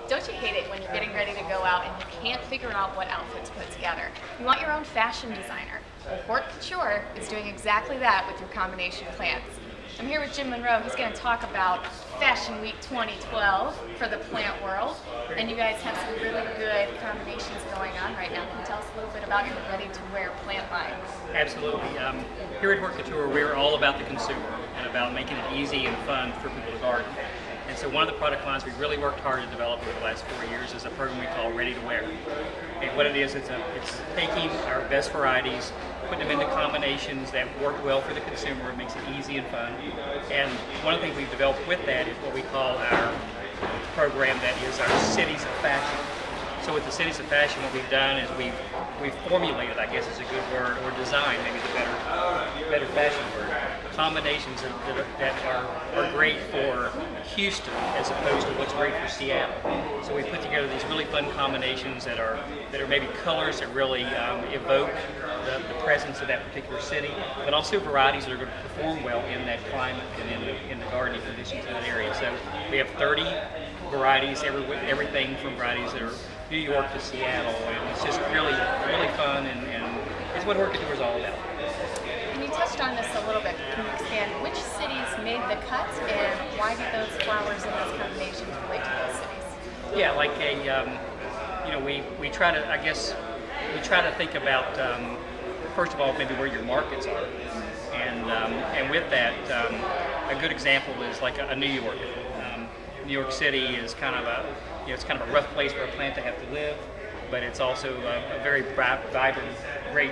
Don't you hate it when you're getting ready to go out and you can't figure out what outfit to put together? You want your own fashion designer. Well, Haute Couture is doing exactly that with your combination plants. I'm here with Jim Monroe. He's going to talk about Fashion Week 2012 for the plant world. And you guys have some really good combinations going on right now. Can you tell us a little bit about your ready-to-wear plant line? Absolutely. Here at Haute Couture, we're all about the consumer and about making it easy and fun for people to garden. And so one of the product lines we've really worked hard to develop over the last 4 years is a program we call Ready to Wear. And what it is, it's taking our best varieties, putting them into combinations that work well for the consumer. It makes it easy and fun. And one of the things we've developed with that is what we call our program that is our Cities of Fashion. So with the Cities of Fashion, what we've done is we've formulated, I guess is a good word, or designed, maybe the better fashion word, combinations that are great for Houston as opposed to what's great for Seattle. So we put together these really fun combinations that are maybe colors that really evoke the presence of that particular city, but also varieties that are going to perform well in that climate and in the gardening conditions in that area. So we have 30 varieties, everything from varieties that are New York to Seattle, and it's just really fun, and it's what Haute Couture is all about. And you touched on this a little bit. Can you expand which cities made the cut, and why did those flowers and those combinations relate to those cities? Yeah, like we try to, I guess, we try to think about first of all maybe where your markets are, and with that, a good example is like a New York. New York City is kind of it's kind of a rough place for a plant to have to live, but it's also a very vibrant, great,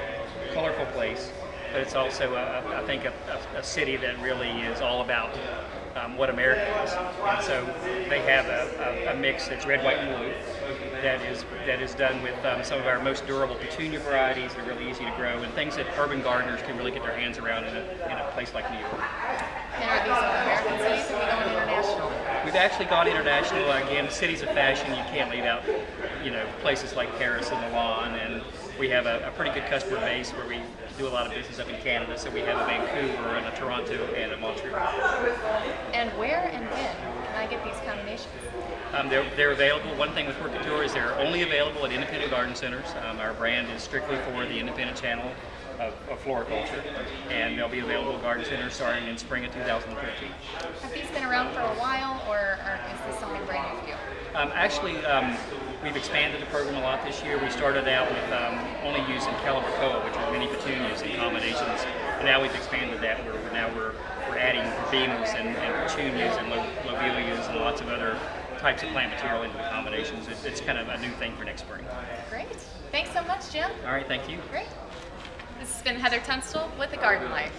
colorful place. But it's also, I think, a city that really is all about what America is. And so they have a mix that's red, white, and blue that is done with some of our most durable petunia varieties. They're really easy to grow, and things that urban gardeners can really get their hands around in a place like New York. And are these all American cities, or are we going international? We've actually gone international. Again, Cities of Fashion, you can't leave out, places like Paris and Milan, and we have a pretty good customer base where we do a lot of business up in Canada. So we have a Vancouver and a Toronto and a Montreal. And where and when can I get these combinations? They're available. One thing with Haute Couture is they're only available at independent garden centers. Our brand is strictly for the independent channel of floriculture, and they'll be available at garden centers starting in spring of 2013. Have these been around for a while, or is this something brand new for you? Actually, we've expanded the program a lot this year. We started out with only using Calibracoa, which are mini petunias and combinations, and now we've expanded that. We're adding verbenas and petunias and lobelias and lots of other types of plant material into the combinations. It's kind of a new thing for next spring. Great. Thanks so much, Jim. All right, thank you. Great. This has been Heather Tunstall with The Garden Life.